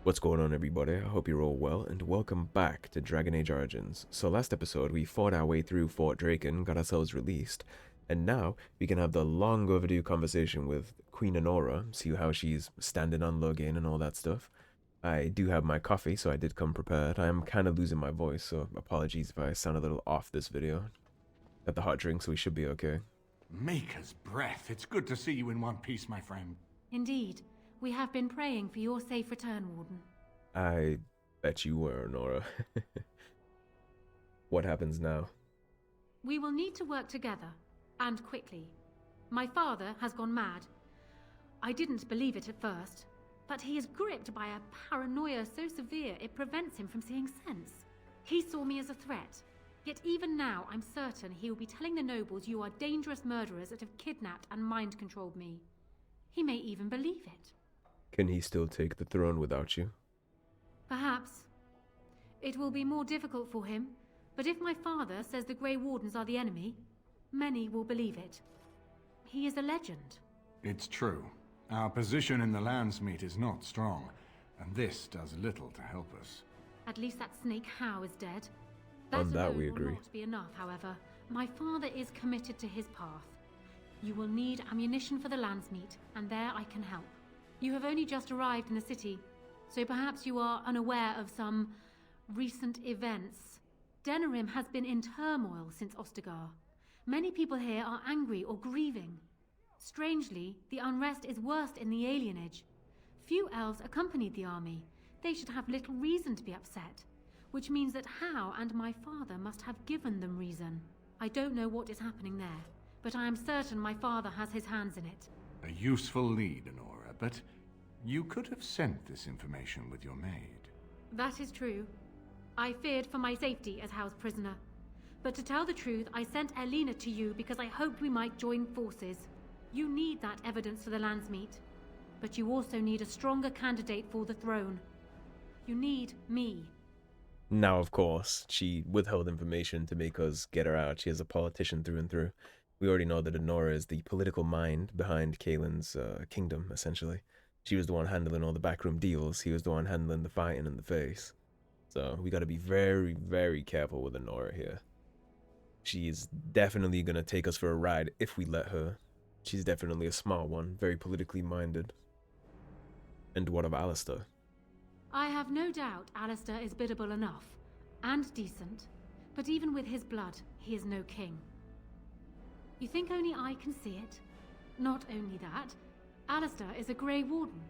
What's going on, everybody? I hope you're all well, and welcome back to Dragon Age Origins. So last episode, we fought our way through Fort Draken, got ourselves released, and now we can have the long overdue conversation with Queen Anora, see how she's standing on Loghain and all that stuff. I do have my coffee, so I did come prepared. I am kind of losing my voice, so apologies if I sound a little off this video. Got the hot drink, so we should be okay. Maker's breath. It's good to see you in one piece, my friend. Indeed. We have been praying for your safe return, Warden. I bet you were, Nora. What happens now? We will need to work together, and quickly. My father has gone mad. I didn't believe it at first, but he is gripped by a paranoia so severe it prevents him from seeing sense. He saw me as a threat, yet even now I'm certain he will be telling the nobles you are dangerous murderers that have kidnapped and mind-controlled me. He may even believe it. Can he still take the throne without you? Perhaps. It will be more difficult for him, but if my father says the Grey Wardens are the enemy, many will believe it. He is a legend. It's true. Our position in the Landsmeet is not strong, and this does little to help us. At least that snake How is dead. On that alone we will agree. not be enough, however. My father is committed to his path. You will need ammunition for the Landsmeet, and there I can help. You have only just arrived in the city, so perhaps you are unaware of some recent events. Denerim has been in turmoil since Ostagar. Many people here are angry or grieving. Strangely, the unrest is worst in the alienage. Few elves accompanied the army. They should have little reason to be upset, which means that How and my father must have given them reason. I don't know what is happening there, but I am certain my father has his hands in it. A useful lead, Anora, but you could have sent this information with your maid. That is true. I feared for my safety as How's prisoner. But to tell the truth, I sent Elena to you because I hoped we might join forces. You need that evidence for the Landsmeet. But you also need a stronger candidate for the throne. You need me. Now, of course, she withheld information to make us get her out. She is a politician through and through. We already know that Anora is the political mind behind Kaelin's kingdom, essentially. She was the one handling all the backroom deals. He was the one handling the fighting in the face. So we got to be very, very careful with Anora here. She's definitely going to take us for a ride if we let her. She's definitely a smart one, very politically minded. And what of Alistair? I have no doubt Alistair is biddable enough, and decent. But even with his blood, he is no king. You think only I can see it? Not only that, Alistair is a Grey Warden.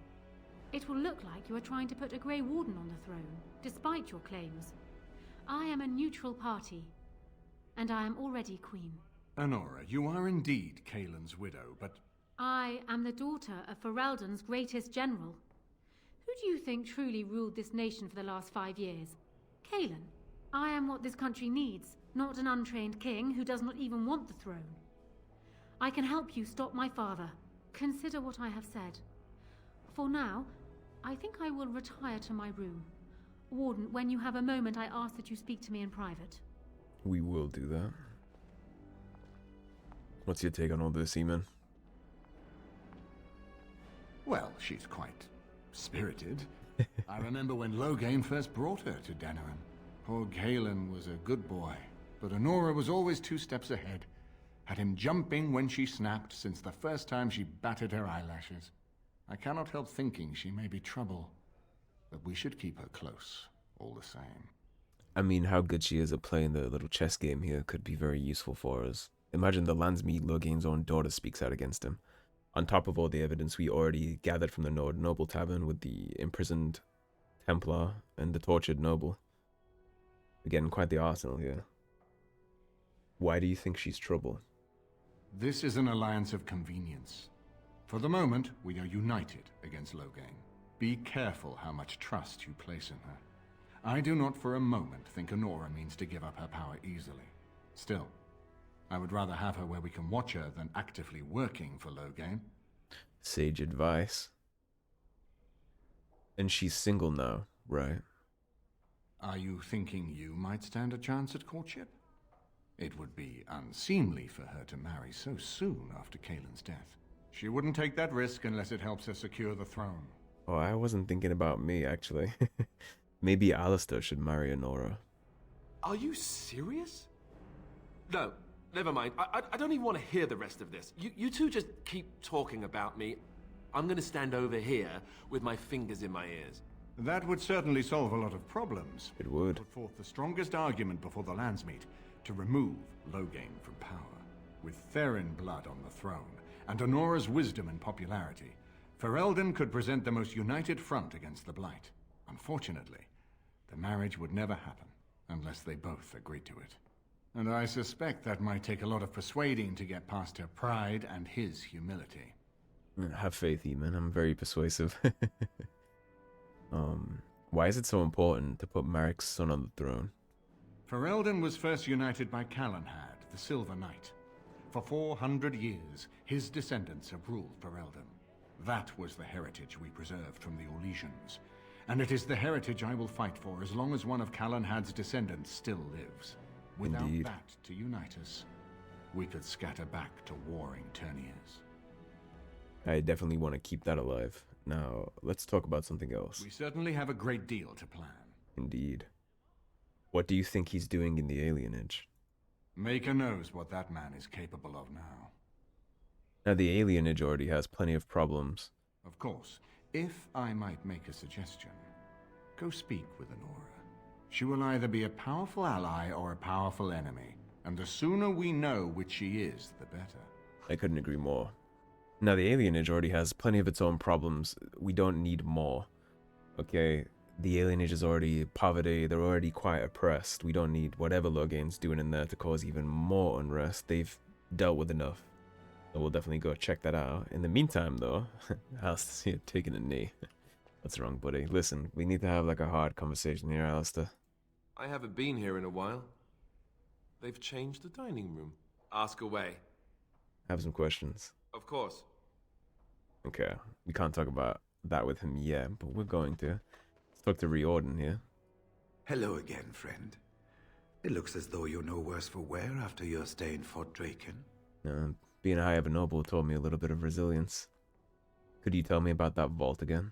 It will look like you are trying to put a Grey Warden on the throne, despite your claims. I am a neutral party, and I am already queen. Anora, you are indeed Kaelin's widow, but I am the daughter of Ferelden's greatest general. Who do you think truly ruled this nation for the last 5 years? Kaelin. I am what this country needs, not an untrained king who does not even want the throne. I can help you stop my father. Consider what I have said. For now, I think I will retire to my room. Warden, when you have a moment, I ask that you speak to me in private. We will do that. What's your take on all this, Eamon? well, she's quite spirited. I remember when Loghain first brought her to Denerim. Poor Kaelin was a good boy, but Anora was always 2 steps ahead. Had him jumping when she snapped since the first time she batted her eyelashes. I cannot help thinking she may be trouble, but we should keep her close, all the same. I mean, how good she is at playing the little chess game here could be very useful for us. Imagine the Landsmeet Loghain's own daughter speaks out against him. On top of all the evidence we already gathered from the Noble Tavern with the imprisoned Templar and the tortured noble. We're getting quite the arsenal here. Why do you think she's trouble? This is an alliance of convenience. For the moment, we are united against Loghain. Be careful how much trust you place in her. I do not for a moment think Anora means to give up her power easily. Still, I would rather have her where we can watch her than actively working for Loghain. Sage advice. And she's single now, right? Are you thinking you might stand a chance at courtship? It would be unseemly for her to marry so soon after Kaelin's death. She wouldn't take that risk unless it helps her secure the throne. Oh, I wasn't thinking about me, actually. Maybe Alistair should marry Anora. Are you serious? No, never mind. I don't even want to hear the rest of this. You two just keep talking about me. I'm gonna stand over here with my fingers in my ears. That would certainly solve a lot of problems. It would. Put forth the strongest argument before the Landsmeet to remove Loghain from power. With Therin blood on the throne, and Anora's wisdom and popularity, Ferelden could present the most united front against the Blight. Unfortunately, the marriage would never happen, unless they both agreed to it. And I suspect that might take a lot of persuading to get past her pride and his humility. Have faith, Eamon. I'm very persuasive. Why is it so important to put Marik's son on the throne? Ferelden was first united by Calenhad, the Silver Knight. For 400 years, his descendants have ruled Ferelden. That was the heritage we preserved from the Orlesians. And it is the heritage I will fight for as long as one of Calenhad's descendants still lives. Without Indeed. that to unite us, we could scatter back to warring Terniers. I definitely want to keep that alive. Now, let's talk about something else. We certainly have a great deal to plan. Indeed. What do you think he's doing in the alienage? Maker knows what that man is capable of now. Now, the alienage already has plenty of problems. Of course, if I might make a suggestion, go speak with Anora. She will either be a powerful ally or a powerful enemy, and the sooner we know which she is, the better. I couldn't agree more. Now, the alienage already has plenty of its own problems. We don't need more. Okay, the alienage is already poverty. They're already quite oppressed. We don't need whatever Loghain's doing in there to cause even more unrest. They've dealt with enough. So we'll definitely go check that out. In the meantime, though, Alistair's here taking a knee. What's wrong, buddy? Listen, we need to have like a hard conversation here, Alistair. I haven't been here in a while. They've changed the dining room. Ask away. I have some questions. Of course. Okay, we can't talk about that with him yet, but we're going to. Let's talk to Riordan here. Hello again, friend. It looks as though you're no worse for wear after your stay in Fort Draken. Being high of a noble taught me a little bit of resilience. Could you tell me about that vault again?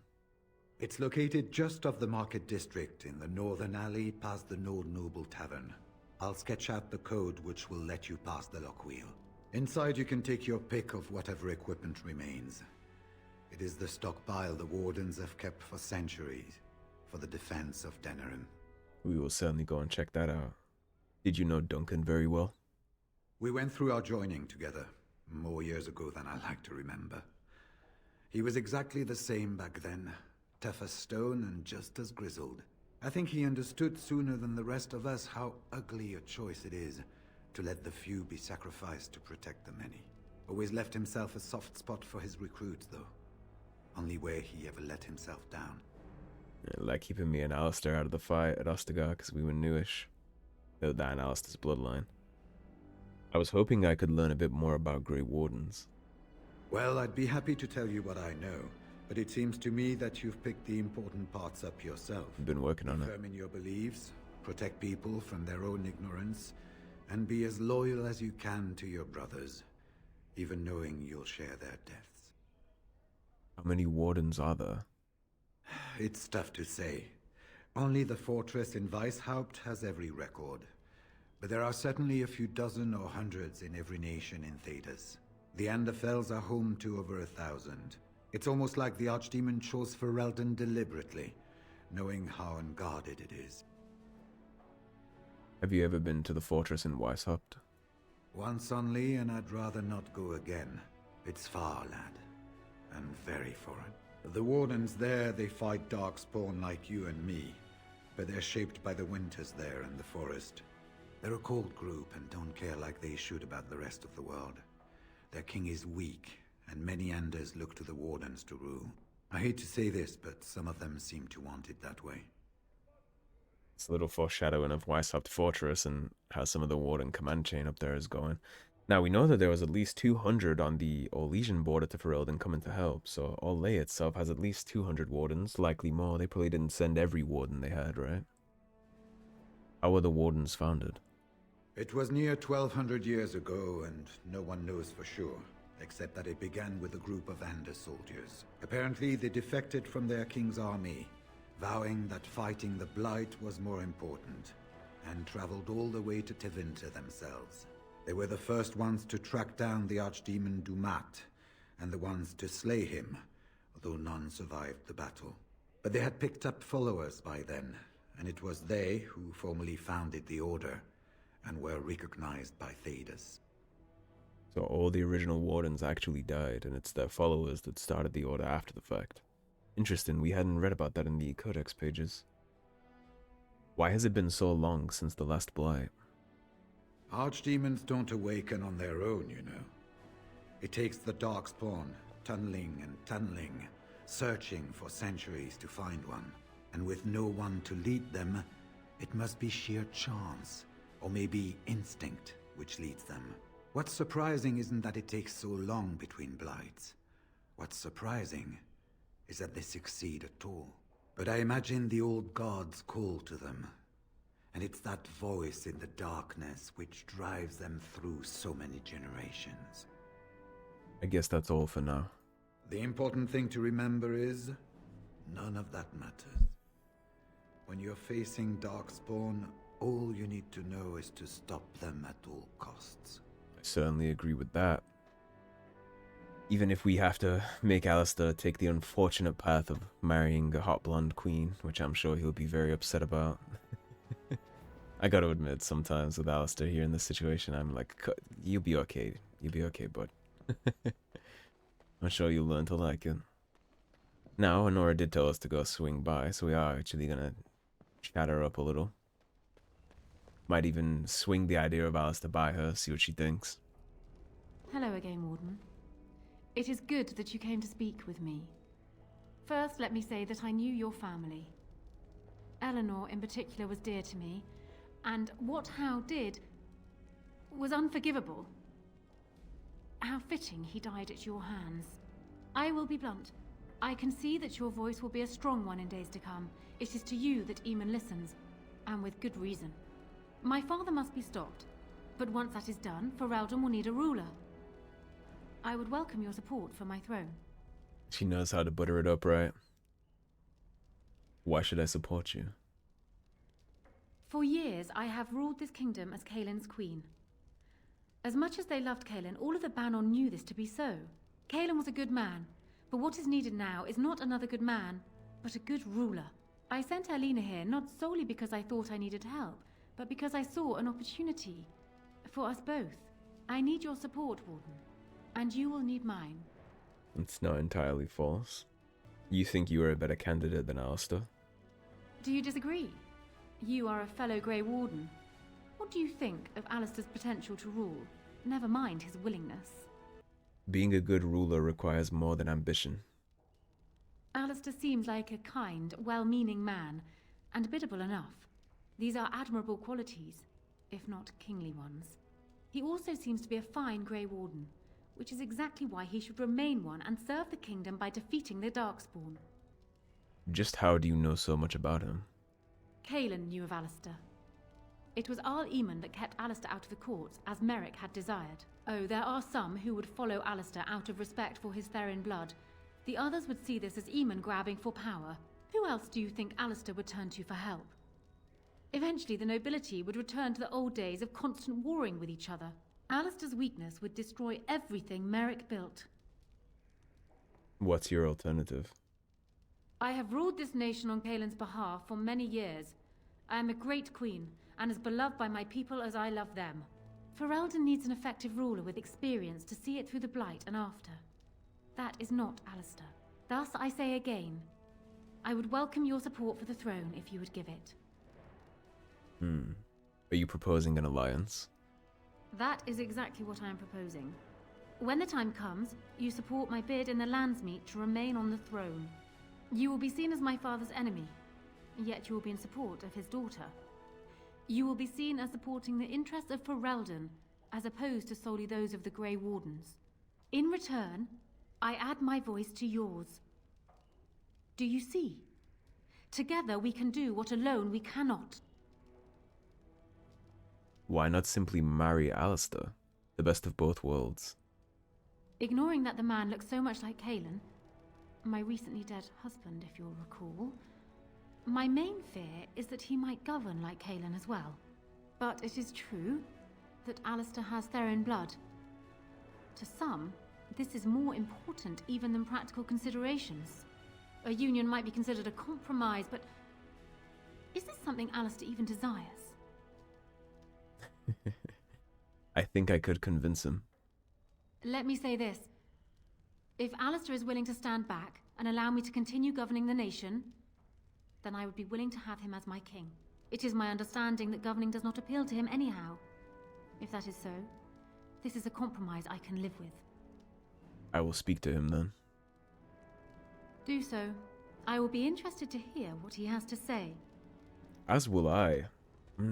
It's located just off the Market District in the northern alley past the Old Noble Tavern. I'll sketch out the code which will let you pass the lock wheel. Inside you can take your pick of whatever equipment remains. It is the stockpile the Wardens have kept for centuries, for the defense of Denerim. We will certainly go and check that out. Did you know Duncan very well? We went through our joining together, more years ago than I like to remember. He was exactly the same back then, tough as stone and just as grizzled. I think he understood sooner than the rest of us how ugly a choice it is to let the few be sacrificed to protect the many. Always left himself a soft spot for his recruits, though. Only way he ever let himself down. Like keeping me and Alistair out of the fight at Ostagar because we were newish. Though that and Alistair's bloodline. I was hoping I could learn a bit more about Grey Wardens. Well, I'd be happy to tell you what I know, but it seems to me that you've picked the important parts up yourself. I've been working on it. Firm in your beliefs, protect people from their own ignorance, and be as loyal as you can to your brothers, even knowing you'll share their deaths. How many Wardens are there? It's tough to say. Only the fortress in Weishaupt has every record. But there are certainly a few dozen or hundreds in every nation in Thedas. The Anderfells are home to over 1,000. It's almost like the Archdemon chose Ferelden deliberately, knowing how unguarded it is. Have you ever been to the fortress in Weishaupt? Once only, and I'd rather not go again. It's far, lad. And very foreign. The Wardens there, they fight Darkspawn like you and me. But they're shaped by the winters there in the forest. They're a cold group and don't care like they should about the rest of the world. Their king is weak, and many Anders look to the Wardens to rule. I hate to say this, but some of them seem to want it that way. It's a little foreshadowing of Weishaupt Fortress and how some of the Warden command chain up there is going. Now, we know that there was at least 200 on the Orlesian border to Ferelden coming to help, so Orlais itself has at least 200 Wardens, likely more. They probably didn't send every Warden they had, right? How were the Wardens founded? It was near 1,200 years ago, and no one knows for sure. except that it began with a group of Ander soldiers. Apparently, they defected from their king's army, vowing that fighting the Blight was more important, and traveled all the way to Tevinter themselves. They were the first ones to track down the Archdemon Dumat, and the ones to slay him, although none survived the battle. But they had picked up followers by then, and it was they who formally founded the Order, and were recognized by Thedas. So all the original Wardens actually died, and it's their followers that started the Order after the fact. Interesting, we hadn't read about that in the Codex pages. Why has it been so long since the last Blight? Archdemons don't awaken on their own, you know. It takes the Darkspawn, tunneling and tunneling, searching for centuries to find one. And with no one to lead them, it must be sheer chance, or maybe instinct, which leads them. What's surprising isn't that it takes so long between Blights. What's surprising is that they succeed at all. But I imagine the old gods call to them, and it's that voice in the darkness which drives them through so many generations. I guess that's all for now. The important thing to remember is, none of that matters. When you're facing Darkspawn, all you need to know is to stop them at all costs. I certainly agree with that. Even if we have to make Alistair take the unfortunate path of marrying a hot blonde queen, which I'm sure he'll be very upset about. I gotta admit, sometimes with Alistair here in this situation, I'm like, you'll be okay. You'll be okay, bud. I'm sure you'll learn to like it. Now, Anora did tell us to go swing by, so we are actually gonna chat her up a little. Might even swing the idea of Alistair by her, see what she thinks. Hello again, Warden. It is good that you came to speak with me. First, let me say that I knew your family. Eleanor, in particular, was dear to me, and what Hal did was unforgivable. How fitting he died at your hands. I will be blunt. I can see that your voice will be a strong one in days to come. It is to you that Eamon listens, and with good reason. My father must be stopped, but once that is done, Ferelden will need a ruler. I would welcome your support for my throne. She knows how to butter it up, right? Why should I support you? For years, I have ruled this kingdom as Kaelin's queen. As much as they loved Kaelin, all of the Banon knew this to be so. Kaelin was a good man, but what is needed now is not another good man, but a good ruler. I sent Alina here not solely because I thought I needed help, but because I saw an opportunity for us both. I need your support, Warden, and you will need mine. It's not entirely false. You think you are a better candidate than Alistair? Do you disagree? You are a fellow Grey Warden. What do you think of Alistair's potential to rule? Never mind his willingness. Being a good ruler requires more than ambition. Alistair seems like a kind, well-meaning man, and biddable enough. These are admirable qualities, if not kingly ones. He also seems to be a fine Grey Warden, which is exactly why he should remain one and serve the kingdom by defeating the Darkspawn. Just how do you know so much about him? Kaelin knew of Alistair. It was Anora Eamon that kept Alistair out of the courts, as Merrick had desired. Oh, there are some who would follow Alistair out of respect for his Therin blood. The others would see this as Eamon grabbing for power. Who else do you think Alistair would turn to for help? Eventually, the nobility would return to the old days of constant warring with each other. Alistair's weakness would destroy everything Merrick built. What's your alternative? I have ruled this nation on Kaelin's behalf for many years. I am a great queen, and as beloved by my people as I love them. Ferelden needs an effective ruler with experience to see it through the Blight and after. That is not Alistair. Thus, I say again, I would welcome your support for the throne if you would give it. Are you proposing an alliance? That is exactly what I am proposing. When the time comes, you support my bid in the Landsmeet to remain on the throne. You will be seen as my father's enemy, yet you will be in support of his daughter. You will be seen as supporting the interests of Ferelden, as opposed to solely those of the Grey Wardens. In return, I add my voice to yours. Do you see? Together we can do what alone we cannot. Why not simply marry Alistair? The best of both worlds. Ignoring that the man looks so much like Kalen, my recently dead husband, if you'll recall, my main fear is that he might govern like Kalen as well. But it is true that Alistair has Theron blood. To some, this is more important even than practical considerations. A union might be considered a compromise, but is this something Alistair even desires? I think I could convince him. Let me say this. If Alistair is willing to stand back and allow me to continue governing the nation, then I would be willing to have him as my king. It is my understanding that governing does not appeal to him anyhow. If that is so, this is a compromise I can live with. I will speak to him then. Do so. I will be interested to hear what he has to say. As will I.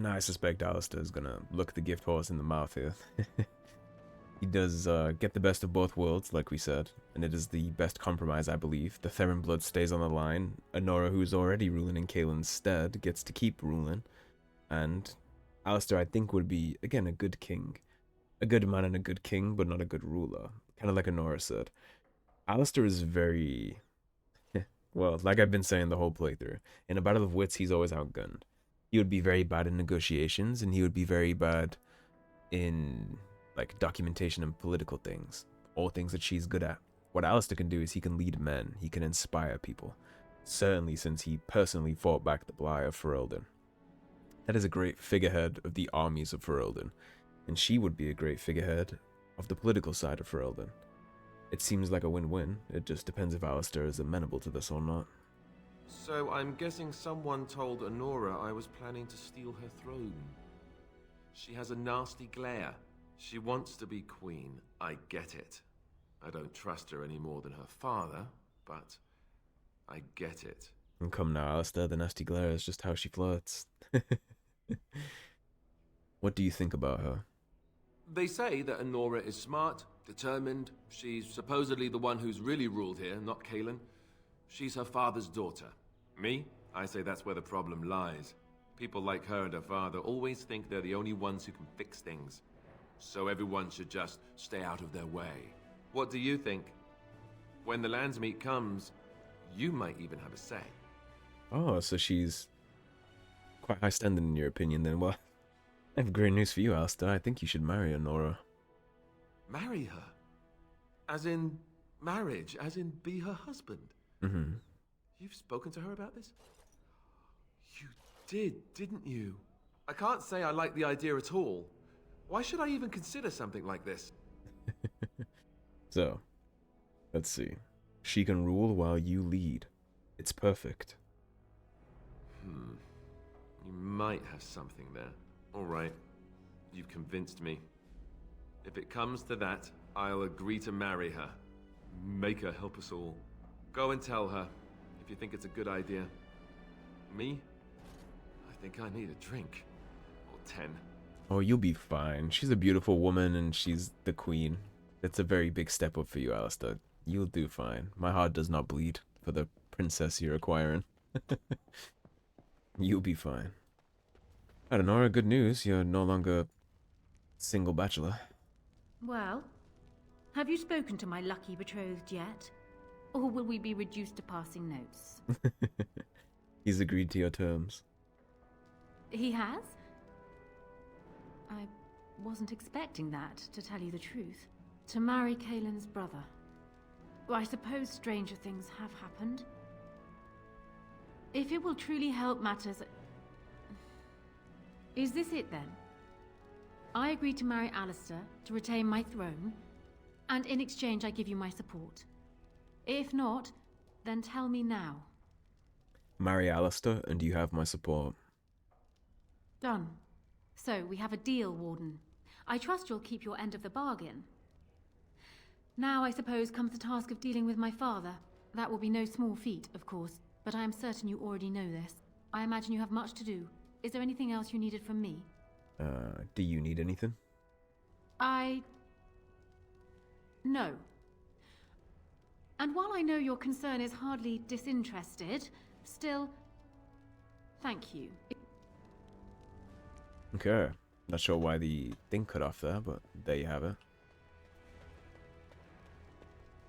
I suspect Alistair's gonna look the gift horse in the mouth here. He does get the best of both worlds, like we said, and it is the best compromise, I believe. The Theron blood stays on the line. Anora, who's already ruling in Kaelin's stead, gets to keep ruling. And Alistair, I think, would be, again, a good king. A good man and a good king, but not a good ruler. Kind of like Anora said. Alistair is very... well, like I've been saying the whole playthrough. In a battle of wits, he's always outgunned. He would be very bad in negotiations, and he would be very bad in... like documentation and political things, all things that she's good at. What Alistair can do is he can lead men, he can inspire people, certainly since he personally fought back the Blight of Ferelden. That is a great figurehead of the armies of Ferelden, and she would be a great figurehead of the political side of Ferelden. It seems like a win-win, it just depends if Alistair is amenable to this or not. So I'm guessing someone told Anora I was planning to steal her throne. She has a nasty glare. She wants to be queen, I get it. I don't trust her any more than her father, but I get it. And come now, Alistair, the nasty glare is just how she flirts. What do you think about her? They say that Anora is smart, determined. She's supposedly the one who's really ruled here, not Kaelin. She's her father's daughter. Me? I say that's where the problem lies. People like her and her father always think they're the only ones who can fix things. So everyone should just stay out of their way. What do you think? When the Landsmeet comes, you might even have a say. Oh, so she's quite high standing in your opinion then. Well, I have great news for you, Alistair. I think you should marry Anora. Marry her? As in marriage? As in be her husband? Mm-hmm. You've spoken to her about this? You did, didn't you? I can't say I like the idea at all. Why should I even consider something like this? So, let's see. She can rule while you lead. It's perfect. You might have something there. All right. You've convinced me. If it comes to that, I'll agree to marry her. Make her help us all. Go and tell her, if you think it's a good idea. Me? I think I need a drink. Or 10. Oh, you'll be fine. She's a beautiful woman and she's the queen. It's a very big step up for you, Alistair. You'll do fine. My heart does not bleed for the princess you're acquiring. You'll be fine. I don't know, good news. You're no longer single bachelor. Well, have you spoken to my lucky betrothed yet? Or will we be reduced to passing notes? He's agreed to your terms. He has? I wasn't expecting that, to tell you the truth. To marry Kaelin's brother. Well, I suppose stranger things have happened. If it will truly help matters... Is this it then? I agree to marry Alistair to retain my throne, and in exchange I give you my support. If not, then tell me now. Marry Alistair and you have my support. Done. So, we have a deal, Warden. I trust you'll keep your end of the bargain. Now, I suppose, comes the task of dealing with my father. That will be no small feat, of course, but I am certain you already know this. I imagine you have much to do. Is there anything else you needed from me? Do you need anything? No. And while I know your concern is hardly disinterested, still, thank you. Okay. Not sure why the thing cut off there, but there you have it.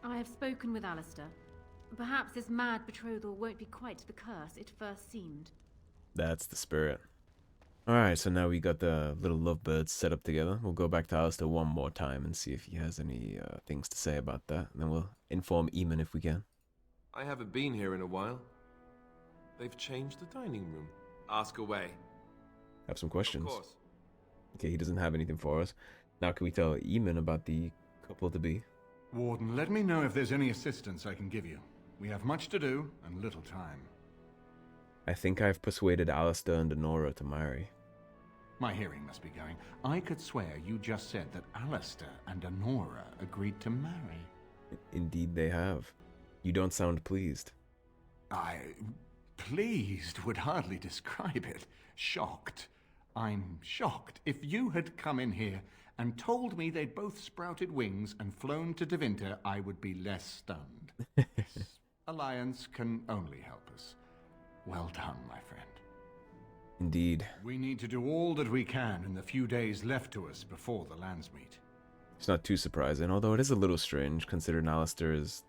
I have spoken with Alistair. Perhaps this mad betrothal won't be quite the curse it first seemed. That's the spirit. Alright, so now we got the little lovebirds set up together. We'll go back to Alistair one more time and see if he has any things to say about that. And then we'll inform Eamon if we can. I haven't been here in a while. They've changed the dining room. Ask away. Have some questions. Of course. Okay, he doesn't have anything for us. Now can we tell Eamon about the couple-to-be? Warden, let me know if there's any assistance I can give you. We have much to do and little time. I think I've persuaded Alistair and Anora to marry. My hearing must be going. I could swear you just said that Alistair and Anora agreed to marry. Indeed they have. You don't sound pleased. Pleased would hardly describe it. Shocked. I'm shocked. If you had come in here and told me they'd both sprouted wings and flown to Devinter, I would be less stunned. This alliance can only help us. Well done, my friend. Indeed. We need to do all that we can in the few days left to us before the Landsmeet. It's not too surprising, although it is a little strange, considering Alistair is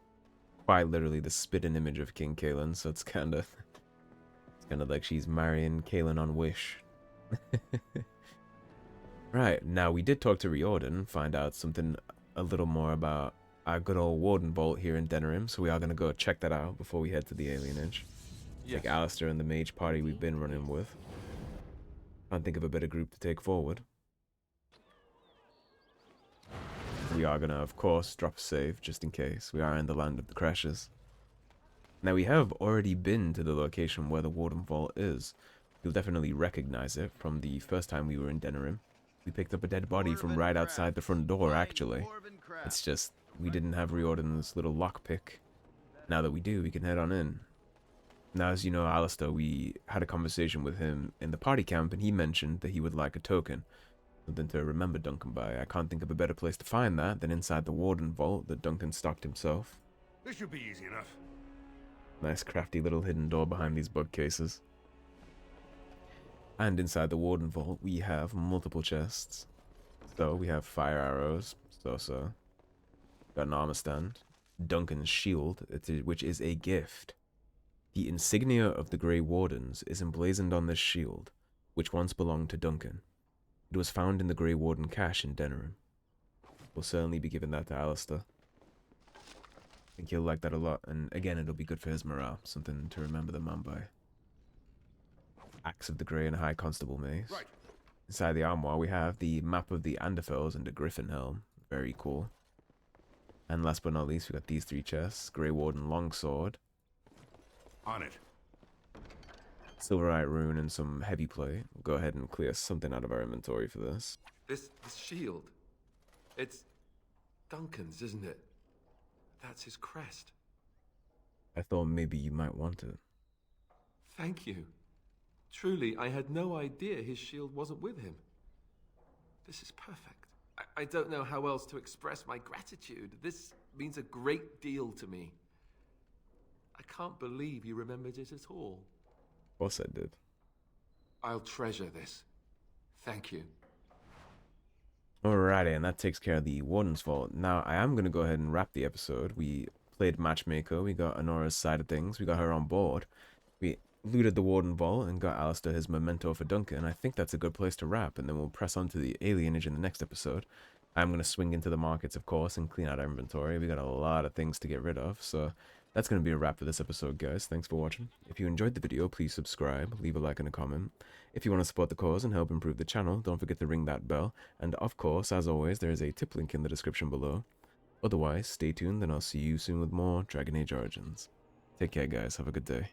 quite literally the spit-in image of King Kaelin, so it's kind of like she's marrying Kaelin on wish. Right, now we did talk to Riordan, find out something a little more about our good old Warden Vault here in Denerim, so we are going to go check that out before we head to the alienage. Yes. Like Alistair and the mage party we've been running with. Can't think of a better group to take forward. We are going to, of course, drop a save, just in case. We are in the land of the crashes. Now, we have already been to the location where the Warden Vault is. You'll definitely recognize it from the first time we were in Denerim. We picked up a dead body from right outside the front door, actually. It's just, we didn't have Riordan's little lockpick. Now that we do, we can head on in. Now, as you know, Alistair, we had a conversation with him in the party camp, and he mentioned that he would like a token. Something to remember Duncan by. I can't think of a better place to find that than inside the Warden Vault that Duncan stocked himself. This should be easy enough. Nice crafty little hidden door behind these bookcases. And inside the Warden Vault, we have multiple chests. So, we have fire arrows. So. Got an armor stand. Duncan's shield, which is a gift. The insignia of the Grey Wardens is emblazoned on this shield, which once belonged to Duncan. It was found in the Grey Warden cache in Denerim. We'll certainly be giving that to Alistair. I think he'll like that a lot, and again, it'll be good for his morale. Something to remember the man by. Axe of the Grey and High Constable Mace. Right. Inside the armoire, we have the map of the Anderfels and the Griffin Helm. Very cool. And last but not least, we got these three chests. Grey Warden Longsword. On it. Silverite Rune and some heavy plate. We'll go ahead and clear something out of our inventory for this. This shield. It's Duncan's, isn't it? That's his crest. I thought maybe you might want it. Thank you. Truly, I had no idea his shield wasn't with him. This is perfect. I don't know how else to express my gratitude. This means a great deal to me. I can't believe you remembered it at all. Of course I did. I'll treasure this. Thank you. Alrighty, and that takes care of the Warden's Vault. Now, I am going to go ahead and wrap the episode. We played Matchmaker. We got Anora's side of things. We got her on board. We looted the Warden Vault and got Alistair his memento for Duncan. I think that's a good place to wrap, and then we'll press on to the alienage in the next episode. I'm going to swing into the markets, of course, and clean out our inventory. We got a lot of things to get rid of, so that's going to be a wrap for this episode, guys. Thanks for watching. If you enjoyed the video, please subscribe, leave a like and a comment. If you want to support the cause and help improve the channel, don't forget to ring that bell. And of course, as always, there is a tip link in the description below. Otherwise, stay tuned and I'll see you soon with more Dragon Age Origins. Take care, guys. Have a good day.